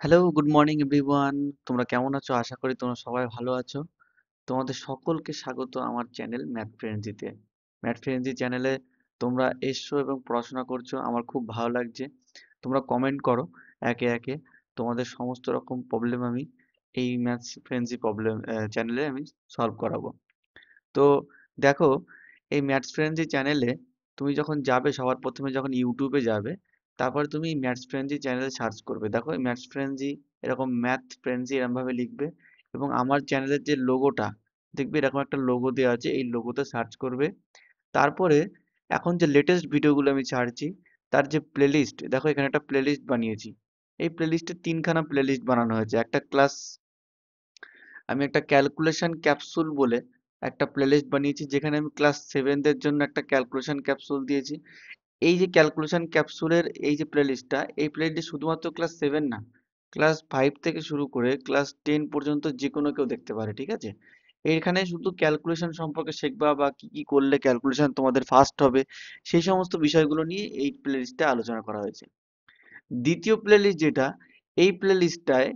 Hello, good morning everyone. তোমরা কেমন আছো? আশা করি তোমরা সবাই ভালো আছো। তোমাদের সকলকে স্বাগত আমার চ্যানেল ম্যাথ ফ্রেন্ডজিতে। ম্যাথ ফ্রেন্ডজি চ্যানেলে তোমরা এসছো এবং পড়াশোনা করছো। আমার খুব ভালো লাগছে। তোমরা কমেন্ট করো একে একে। তোমাদের সমস্ত রকম প্রবলেম আমি এই ম্যাথ ফ্রেন্ডজি চ্যানেলে আমি সলভ করাবো। তো দেখো, এই ম্যাথস ফ্রেন্ডজি চ্যানেলে তুমি যখন যাবে সবার প্রথমে যখন ইউটিউবে যাবে, তারপরে তুমি ম্যাথস ফ্রেন্ডজি চ্যানেলে সার্চ করবে। দেখো এই ম্যাথস ফ্রেন্ডজি, এরকম ম্যাথ ফ্রেন্ডজি এরকম ভাবে লিখবে এবং আমার চ্যানেলের যে লোগোটা দেখবে, এরকম একটা লোগো দেওয়া আছে, এই লোগোতে সার্চ করবে। তারপরে এখন যে লেটেস্ট ভিডিওগুলো আমি ছাড়ছি, তার যে প্লেলিস্ট, দেখো এখানে একটা প্লেলিস্ট বানিয়েছি। এই প্লেলিস্টে তিনখানা প্লেলিস্ট বানানো হয়েছে। আমি একটা ক্যালকুলেশন ক্যাপসুল বলে একটা প্লেলিস্ট বানিয়েছি, যেখানে আমি ক্লাস সেভেনদের জন্য একটা ক্যালকুলেশন ক্যাপসুল দিয়েছি। এই যে ক্যালকুলেশন ক্যাপসুলের এই যে প্লেলিস্টটা, এই প্লেলিস্টে শুধুমাত্র ক্লাস সেভেন না, ক্লাস ফাইভ থেকে শুরু করে ক্লাস টেন পর্যন্ত যে কোনো কেউ দেখতে পারে, ঠিক আছে? এখানে শুধু ক্যালকুলেশন সম্পর্কে শিখবা বা কি কি করলে ক্যালকুলেশন তোমাদের ফাস্ট হবে, সেই সমস্ত বিষয়গুলো নিয়ে এই প্লেলিস্টে আলোচনা করা হয়েছে। দ্বিতীয় প্লেলিস্ট যেটা, এই প্লেলিস্টটায়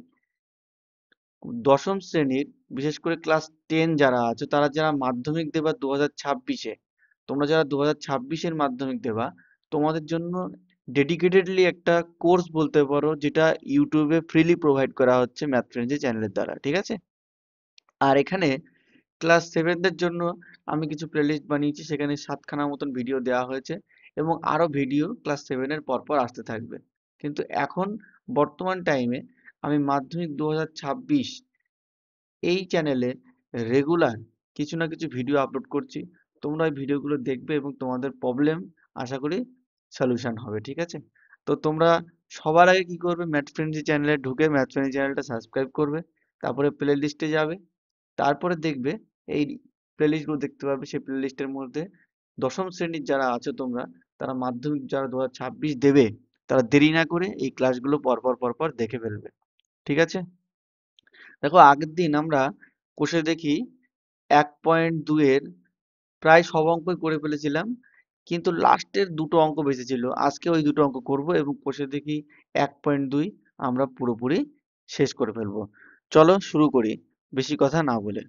দশম শ্রেণীর, বিশেষ করে ক্লাস টেন যারা আছে, তারা যারা মাধ্যমিক দেবা 2026-এ, তোমরা যারা 2026-এর মাধ্যমিক দেবা, তোমাদের জন্য ডেডিকেটেডলি একটা কোর্স বলতে পারো, যেটা ইউটিউবে ফ্রিলি প্রোভাইড করা হচ্ছে ম্যাথ ফ্রেন্ডজি চ্যানেলের দ্বারা, ঠিক আছে? আর এখানে ক্লাস সেভেনদের জন্য আমি কিছু প্লেলিস্ট বানিয়েছি, সেখানে 7খানা মতন ভিডিও দেওয়া হয়েছে এবং আরো ভিডিও ক্লাস সেভেনের পরপর আসতে থাকবে। কিন্তু এখন বর্তমান টাইমে আমি মাধ্যমিক 2026 এই চ্যানেলে রেগুলার কিছু না কিছু ভিডিও আপলোড করছি। তোমরা ওই ভিডিওগুলো দেখবে এবং তোমাদের প্রবলেম আশা করি সলিউশন হবে, ঠিক আছে? তো তোমরা সবার আগে কি করবে, ম্যাথ ফ্রেন্ডজি চ্যানেলে ঢুকে ম্যাথ ফ্রেন্ডজি চ্যানেলটা সাবস্ক্রাইব করবে। তারপরে প্লে লিস্টে যাবে। তারপরে দেখবে এই প্লে লিস্টগুলো দেখতে পাবে। সেই প্লে লিস্টের মধ্যে দশম শ্রেণীর যারা আছো তোমরা, তারা মাধ্যমিক যারা 2026 দেবে, তারা দেরি না করে এই ক্লাসগুলো পরপর পরপর দেখে ফেলবে, ঠিক আছে? দেখো আগের দিন আমরা কোষে দেখি 1.2-এর প্রায় সব অঙ্কই করে ফেলেছিলাম, কিন্তু লাস্টের দুটো অঙ্ক বেঁচে ছিল। আজকে ওই দুটো অঙ্ক করব এবং কোষে দেখি 1.2 আমরা পুরোপুরি শেষ করে ফেলবো। চলো শুরু করি, বেশি কথা না বলে।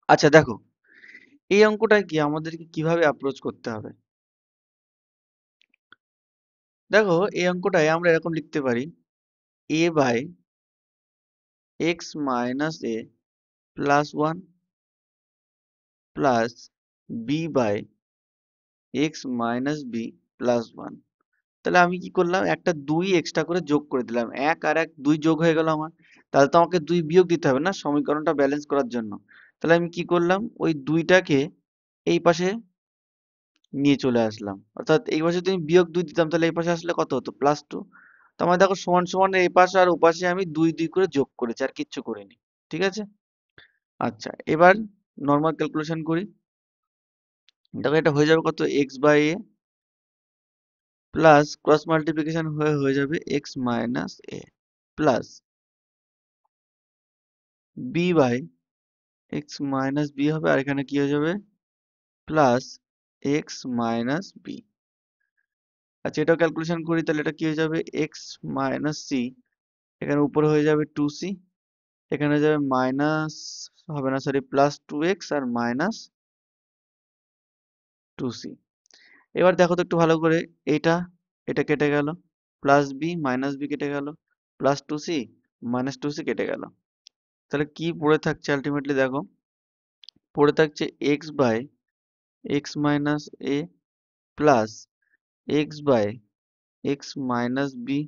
আচ্ছা দেখো, এই অঙ্কটা কি আমাদেরকে কিভাবে অ্যাপ্রোচ করতে হবে। দেখো এই অঙ্কটায় আমরা এরকম লিখতে পারি, a by X minus A plus one plus B by X minus B plus one. তাহলে আমি কি করলাম, একটা দুই এক্সট্রা করে যোগ করে দিলাম, এক আর এক দুই যোগ হয়ে গেল আমার। তাহলে তো আমাকে দুই বিয়োগ দিতে হবে না সমীকরণটা ব্যালেন্স করার জন্য। তাহলে আমি কি করলাম, ওই দুইটাকে এই পাশে নিয়ে চলে আসলাম, অর্থাৎ এই পাশে তুমি বিয়োগ দুই দিতাম, তাহলে এই পাশে আসলে কত হতো, প্লাস টু। তার মানে দেখো সমান সমান এই পাশে আর ওপাশে আমি দুই দুই করে যোগ করেছি, আর কিচ্ছু করিনি, ঠিক আছে? আচ্ছা এবার নর্মাল ক্যালকুলেশন করি। দেখো এটা হয়ে যাবে কত, X by A plus cross multiplication হয়ে হয়ে যাবে X minus A plus B by X minus B হবে, আর এখানে কি হয়ে যাবে, প্লাস এক্স মাইনাস বি। আচ্ছা এটাও ক্যালকুলেশন করি, তাহলে এটা কি হয়ে যাবে, এক্স মাইনাস সি, এখানে উপরে হয়ে যাবে টু সি, এখানে হয়ে যাবে মাইনাস, হবে না সরি, প্লাস টু এক্স আর মাইনাস টু সি। এবার দেখো তো একটু ভালো করে, এটা এটা কেটে গেল, প্লাস বি মাইনাস বি কেটে গেল, plus two C minus two C কেটে গেল। তাহলে কি পড়ে থাকছে আলটিমেটলি, দেখো পড়ে থাকছে X by X minus A plus X by X minus B,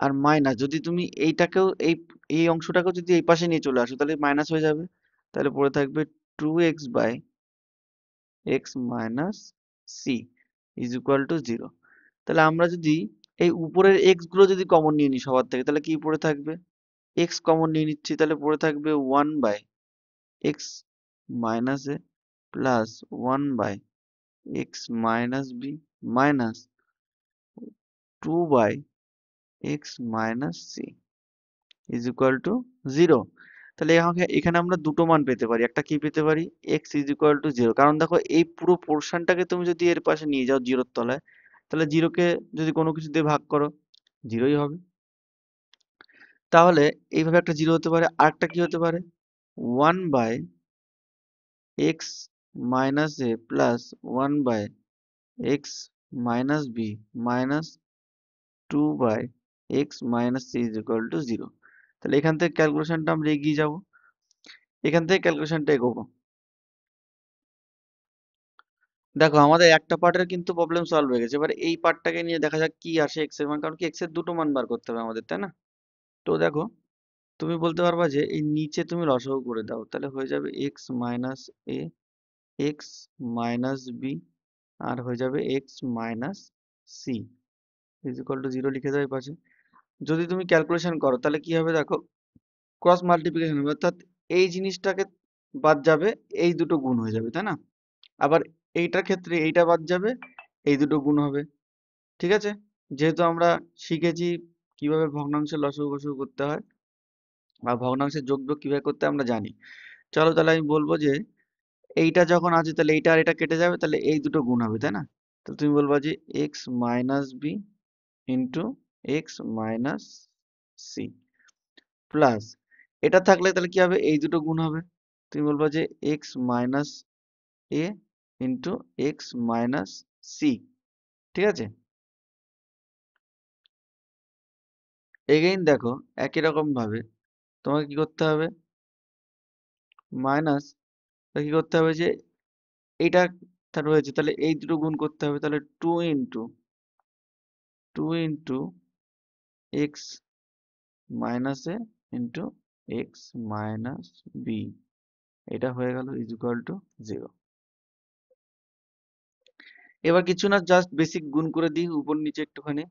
আর মাইনাস যদি তুমি এইটাকেও এই এই অংশটাকেও যদি এই পাশে নিয়ে চলে আসো, তাহলে মাইনাস হয়ে যাবে। তাহলে পড়ে থাকবে two X by X minus C is equal to zero. তাহলে আমরা যদি এই উপরের এক্স গুলো যদি কমন নিয়ে নিই সবার থেকে, তাহলে কি পড়ে থাকবে, এক্স কমন নিয়ে নিচ্ছি, তাহলে পড়ে থাকবে one by X minus A plus one by X minus B minus two by X minus C is equal to zero. তাহলে এখানে আমরা দুটো মান পেতে পারি, একটা কি পেতে পারি, x is equal to zero. কারণ দেখো এই পুরো পোর্শনটাকে তুমি যদি এর পাশে নিয়ে যাও জিরোর তলায়, তাহলে জিরোকে যদি কোনো কিছু দিয়ে ভাগ করো, জিরোই হবে। তাহলে এইভাবে একটা জিরো হতে পারে, আরেকটা কি হতে পারে, 1/x minus A plus 1/x minus B minus 2/x minus C is equal to zero. তাহলে এখান থেকে ক্যালকুলেশনটা আমরা এগিয়ে যাব, এখান থেকে ক্যালকুলেশনটা এগোবো। দেখো আমাদের একটা পার্টের কিন্তু প্রবলেম সলভ হয়ে গেছে, এবার এই পার্টটাকে নিয়ে দেখা যাক কি আসে এক্স এর মান, কারণ কি এক্স এর দুটো মান বার করতে হবে আমাদের, তাই না? তো দেখো তুমি বলতে পারবা যে এই নিচে তুমি লসাগু করে দাও, তাহলে হয়ে যাবে X minus A, X minus B, আর হয়ে যাবে X minus C is equal to zero লিখে দেওয়ার পাশে। যদি তুমি ক্যালকুলেশন করো তাহলে কি হবে দেখো, ক্রস মাল্টিপ্লিকেশন হবে, অর্থাৎ এই জিনিসটাকে বাদ যাবে, এই দুটো গুণ হয়ে যাবে, তাই না? আবার এইটার ক্ষেত্রে এইটা বাদ যাবে, এই দুটো গুণ হবে। ঠিক আছে, যেহেতু আমরা শিখেছি কিভাবে ভগ্নাংশের লসাগু গসাগু করতে হয় বা ভগ্নাংশের যোগবিয়োগ কিভাবে করতে হয় আমরা জানি। চলো তাহলে আমি বলবো যে এইটা যখন আছে তাহলে এইটা আর এটা কেটে যাবে, তাহলে এই দুটো গুণ হবে, তাই না? তো তুমি বলবা যে X minus B into X minus C plus, এটা থাকলে তাহলে কি হবে, এই দুটো গুণ হবে, তুমি বলবা যে এক্স মাইনাস এ ইন্টু এক্স মাইনাস সি। ঠিক আছে, এগেইন দেখো একই রকম ভাবে তোমাকে কি করতে হবে, মাইনাস কি করতে হবে যে এইটা রয়েছে, তাহলে এই দুটো গুণ করতে হবে, তাহলে টু ইন্টু এক্স মাইনাস এ ইন্টু এক্স মাইনাস বি, এটা হয়ে গেল ইজ ইকুয়াল টু জিরো। এবার কিছু না, জাস্ট বেসিক গুণ করে দিই উপর নিচে একটুখানি,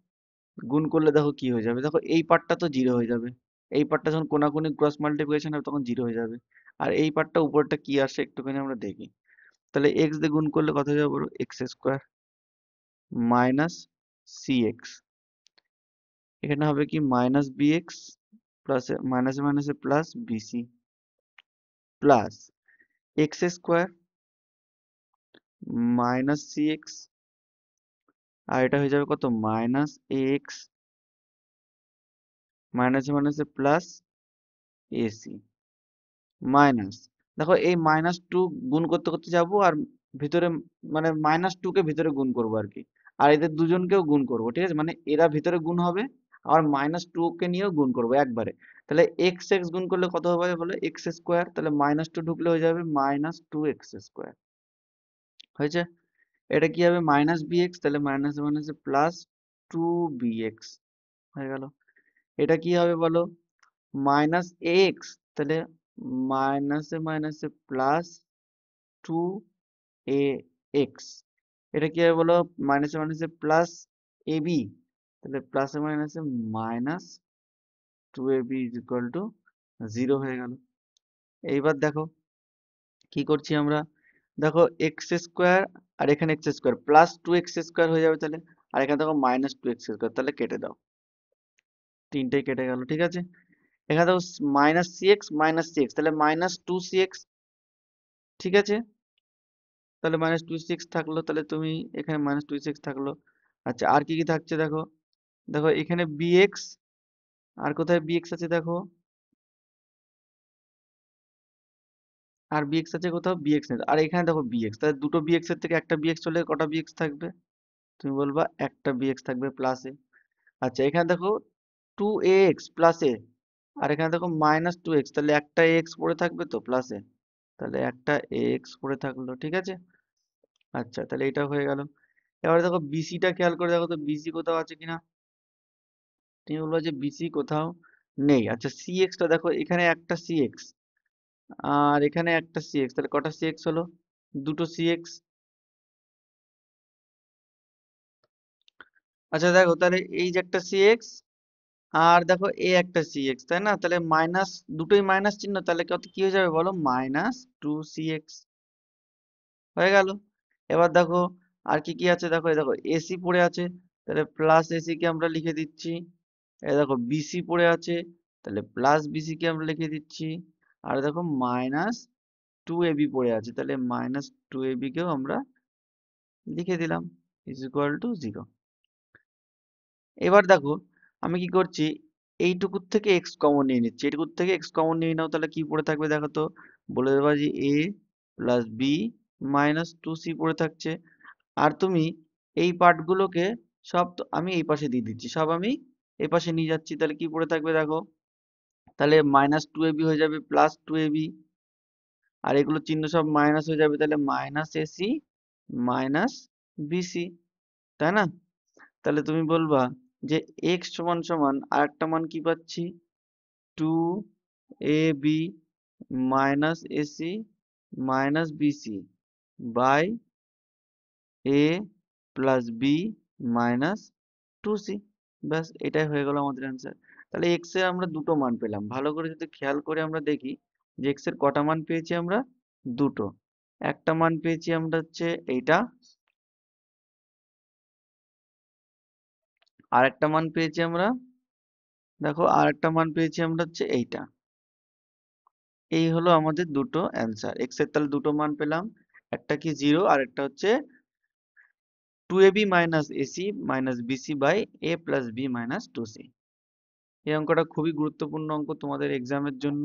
গুণ করলে দেখো কি হয়ে যাবে, দেখো এই পার্টটা তো জিরো হয়ে যাবে, এই পার্টটা যখন কোনাকুনি ক্রস মাল্টিপ্লিকেশন হবে তখন জিরো হয়ে যাবে, আর এই পার্টটা উপরটা কি আসে একটুখানি আমরা দেখি। তাহলে এক্স দিয়ে গুণ করলে কত হয়ে যাবে বলো, X square minus C X, এখানে হবে কি মাইনাস বি এক্স প্লাস মাইনাসে মাইনাসে plus BC plus X square minus C X, আর এটা হয়ে যাবে কত, মাইনাস এ এক্স মাইনাসে মাইনাসে প্লাস এসি মাইনাস, দেখো এই মাইনাস টু গুণ করতে করতে যাব, আর ভিতরে মানে মাইনাস টু কে ভিতরে গুণ করবো আর কি, আর এদের দুজনকেও গুণ করবো, ঠিক আছে, মানে এরা ভিতরে গুণ হবে আর মাইনাস টু কে নিয়েও গুণ করবো একবারে। তাহলে এক্স এক্স গুণ করলে কত হবে বলে, এক্স স্কোয়ার, তাহলে মাইনাস টু ঢুকলে হয়ে যাবে মাইনাস টু এক্স স্কোয়ার, হয়েছে। এটা কি হবে, মাইনাস বি এক্স, তাহলে মাইনাসে মাইনাসে প্লাস টু বি এক্স হয়ে গেল। এটা কি হবে বলো, মাইনাস এক্স, তাহলে মাইনাসে মাইনাসে প্লাস টু এ এক্স, এটা কি হবে বলো, মাইনাসে মাইনাসে প্লাস এ বি, তাহলে প্লাসে মাইনাসে minus two A B is equal to zero হয়ে গেল। এইবার দেখো কি করছি আমরা, দেখো এক্স স্কোয়ার আর এখানে X square plus two X square হয়ে যাবে তাহলে, আর এখানে দেখো মাইনাস টু এক্স স্কোয়ার, তাহলে কেটে দাও, তিনটেই কেটে গেল, ঠিক আছে। এখানে দেখো মাইনাস সি এক্স তাহলে মাইনাস টু সি এক্স, ঠিক আছে, তাহলে মাইনাস টু সিক্স থাকলো, তাহলে তুমি এখানে মাইনাস টু সিক্স থাকলো। আচ্ছা আর কি কি থাকছে দেখো, দেখো এখানে বিএক্স, আর কোথায় বিএক্স আছে দেখো, আর বিএক্স আছে কোথাও, বিএক্স নেই, আর এখানে দেখো বিএক্স, তাহলে দুটো বিএক্স এর থেকে একটা বিএক্স চলে গেলে কটা বিএক্স থাকবে, তুমি বলবা একটা বিএক্স থাকবে প্লাসে। আচ্ছা এখানে দেখো টু এক্স প্লাসে, আর এখানে দেখো মাইনাস টু এক্স, তাহলে একটা এক্স পড়ে থাকবে তো প্লাসে, তাহলে একটা এক্স পড়ে থাকলো, ঠিক আছে। আচ্ছা তাহলে এটা হয়ে গেল। এবারে দেখো বিসিটা খেয়াল করে দেখো তো বিসি কোথাও আছে কিনা, তুমি বলবো যে বিসি কোথাও নেই। আচ্ছা সি এক্সটা দেখো, এখানে একটা সি এক্স আর এখানে একটা সি এক্স, তাহলে কটা সি এক্স হলো, দুটো সি এক্স। আচ্ছা দেখো তাহলে এই যে একটা সি এক্স আর দেখো এ একটা সি এক্স, তাই না, তাহলে মাইনাস, দুটোই মাইনাস চিহ্ন, তাহলে কত কি হয়ে যাবে বলো, মাইনাস টু সি এক্স হয়ে গেল। এবার দেখো আর কি কি আছে, দেখো এই দেখো এসি পড়ে আছে, তাহলে প্লাস এসি কে আমরা লিখে দিচ্ছি, এই দেখো বিসি পড়ে আছে, তাহলে প্লাস বিসি কে আমরা লিখে দিচ্ছি, আর দেখো মাইনাস টু এবি পড়ে আছে, তাহলে মাইনাস টু এবি কেও আমরা লিখে দিলাম ইজ ইকুয়াল টু জিরো। এবার দেখো আমি কি করছি, এইটুকুর থেকে এক্স কমন নিয়ে নিচ্ছি, এইটুকুর থেকে এক্স কমন নিয়ে নাও, তাহলে কি পড়ে থাকবে দেখো তো, বলে দেবা যে A plus B minus two C পড়ে থাকছে। আর তুমি এই পার্টগুলোকে সব আমি এই পাশে দিয়ে দিচ্ছি, সব আমি এই পাশে নিয়ে যাচ্ছি, তাহলে কি পড়ে থাকবে দেখো, তাহলে মাইনাস টু এবি হয়ে যাবে প্লাস টু এবি, আর এগুলো চিহ্ন সব মাইনাস হয়ে যাবে, তাহলে মাইনাস এসি মাইনাস বিসি, তাই না? তাহলে তুমি বলবা যে এক্স সমান সমান আরেকটা মান কি পাচ্ছি, two A B minus AC minus BC by A plus B minus two C. ব্যাস, এটাই হয়ে গেল আমাদের অ্যান্সার। তাহলে এক্স এর আমরা দুটো মান পেলাম, ভালো করে যদি খেয়াল করে আমরা দেখি যে এক্স এর কটা মান পেয়েছি আমরা, দুটো। একটা মান পেয়েছি আমরা হচ্ছে এইটা, আর একটা মান পেয়েছি আমরা, দেখো আর একটা মান পেয়েছি আমরা হচ্ছে এইটা। এই হলো আমাদের দুটো অ্যান্সার, এক্স এর তাহলে দুটো মান পেলাম, একটা কি জিরো আর একটা হচ্ছে two A B minus AC minus BC by A plus B minus two C. এই অঙ্কটা খুবই গুরুত্বপূর্ণ অঙ্ক তোমাদের এক্সামের জন্য,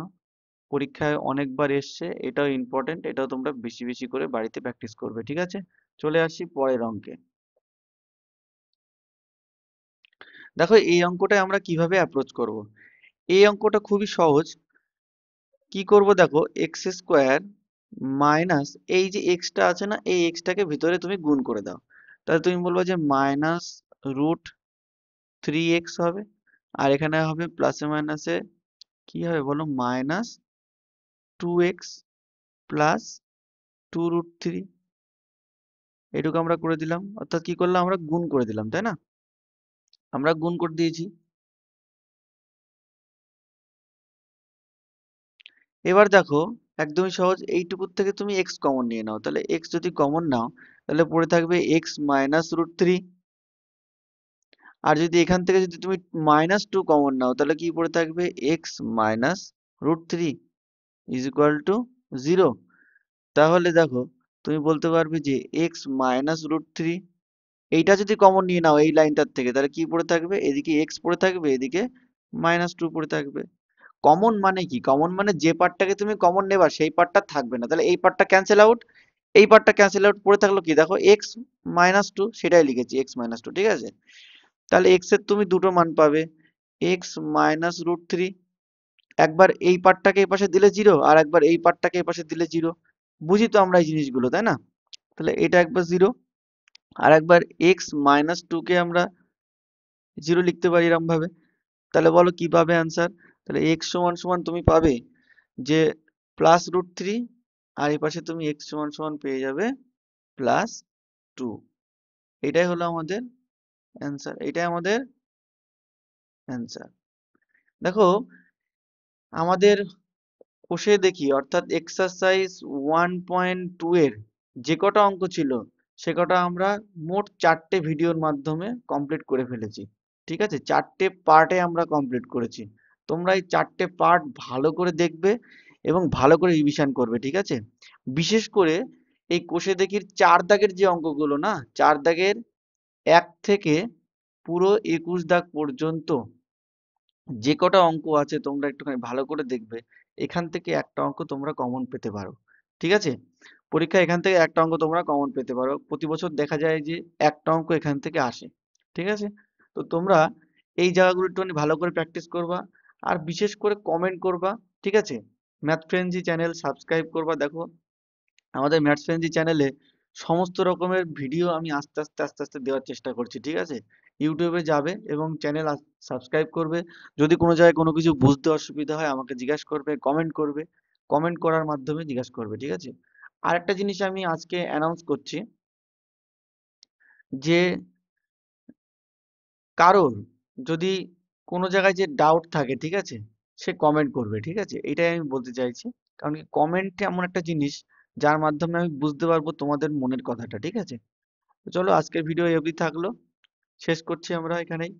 পরীক্ষায় অনেকবার এসছে, এটাও ইম্পর্টেন্ট, এটাও তোমরা বেশি বেশি করে বাড়িতে প্র্যাকটিস করবে, ঠিক আছে? চলে আসি পরের অঙ্কে। দেখো এই অঙ্কটায় আমরা কিভাবে অ্যাপ্রোচ করব। এই অঙ্কটা খুবই সহজ। কি করব দেখো, এক্স স্কোয়ার মাইনাস এই যে এক্সটা আছে না, এই এক্সটাকে ভিতরে তুমি গুণ করে দাও, তাহলে তুমি বলবো যে মাইনাস রুট থ্রি এক্স হবে, আর এখানে হবে প্লাসে মাইনাসে কি হবে বলো, minus two X plus two root three. এটুকু আমরা করে দিলাম, অর্থাৎ কি করলাম, আমরা গুণ করে দিলাম, তাই না? আমরা গুণ করে দিয়েছি। এবার দেখো একদমই সহজ, এইটুকুর থেকে তুমি এক্স কমন নিয়ে নাও, তাহলে এক্স যদি কমন নাও তাহলে পড়ে থাকবে এক্স মাইনাস রুট থ্রি। আর যদি এখান থেকে যদি তুমি মাইনাস টু কমন নাও তাহলে কি পড়ে থাকবে X minus root three is equal to zero. তাহলে দেখো তুমি বলতে পারবে যে এক্স মাইনাস রুট থ্রি, এইটা যদি কমন নিয়ে নাও এই লাইনটার থেকে, তাহলে কি পড়ে থাকবে, এদিকে এক্স পড়ে থাকবে, এদিকে মাইনাস টু পড়ে থাকবে। কমন মানে কি, কমন মানে যে পার্টটাকে তুমি কমন নেবা সেই পার্টটা থাকবে না, তাহলে এই পার্টটা ক্যান্সেল আউট, এই পার্টটা ক্যান্সেল আউট, পড়ে থাকলো কি দেখো এক্স মাইনাস টু, সেটাই লিখেছি এক্স মাইনাস টু, ঠিক আছে? তাহলে এক্স এর তুমি দুটো মান পাবে, এক্স মাইনাস রুট থ্রি, একবার এই পার্টটাকে এই পাশে দিলে জিরো, আর একবার এই পার্টটাকে এই পাশে দিলে জিরো। বুঝি তো আমরা এই জিনিসগুলো, তাই না? তাহলে এটা একবার জিরো, আর একবার এক্স মাইনাস টু কে আমরা জিরো লিখতে পারি এরকম ভাবে। তাহলে বলো কি পাবে অ্যান্সার, তাহলে এক্স সমান সমান তুমি পাবে যে প্লাস রুট থ্রি, আর এই পাশে তুমি এক্স সমান সমান পেয়ে যাবে প্লাস টু। এটাই হলো আমাদের অ্যান্সার, এটাই আমাদের অ্যান্সার। দেখো আমাদের কোষে দেখি, অর্থাৎ এক্সারসাইজ 1.2 এর যে কটা অঙ্ক ছিল সে কটা আমরা মোট 4টে ভিডিওর মাধ্যমে কমপ্লিট করে ফেলেছি, ঠিক আছে? 4টে পার্টে আমরা কমপ্লিট করেছি। তোমরা এই 4টে পার্ট ভালো করে দেখবে এবং ভালো করে রিভিশন করবে, ঠিক আছে? বিশেষ করে এই কোষে দেখির 4 দাগের যে অঙ্কগুলো না, 4 দাগের 1 থেকে পুরো 21 দাগ পর্যন্ত যে কটা অঙ্ক আছে তোমরা একটুখানি ভালো করে দেখবে, এখান থেকে একটা অঙ্ক তোমরা কমন পেতে পারো, ঠিক আছে? পরীক্ষায় এখান থেকে একটা অঙ্ক তোমরা কমন পেতে পারো, প্রতি বছর দেখা যায় যে একটা অঙ্ক এখান থেকে আসে, ঠিক আছে? তো তোমরা এই জায়গাগুলো একটুখানি ভালো করে প্র্যাকটিস করবা, আর বিশেষ করে কমেন্ট করবা, ঠিক আছে? ম্যাথ ফ্রেন্ডজি চ্যানেল সাবস্ক্রাইব করবা। দেখো আমাদের ম্যাথস ফ্রেন্ডজি চ্যানেলে সমস্ত রকমের ভিডিও আমি আস্তে আস্তে আস্তে আস্তে দেওয়ার চেষ্টা করছি, ঠিক আছে? ইউটিউবে যাবে এবং চ্যানেল সাবস্ক্রাইব করবে। যদি কোনো জায়গায় কোনো কিছু বুঝতে অসুবিধা হয় আমাকে জিজ্ঞাসা করবে, কমেন্ট করবে, কমেন্ট করার মাধ্যমে জিজ্ঞাসা করবে, ঠিক আছে? আর একটা জিনিস আমি আজকে অ্যানাউন্স করছি যে কারোর যদি কোনো জায়গায় যে ডাউট থাকে, ঠিক আছে, সে কমেন্ট করবে, ঠিক আছে? এটাই আমি বলতে চাইছি, কারণ কি কমেন্ট এমন একটা জিনিস যার মাধ্যমে আমি বুঝতে পারবো তোমাদের মনের কথাটা, ঠিক আছে? তো চলো আজকের ভিডিও এই অবধি থাকলো, শেষ করছি আমরা এখানেই।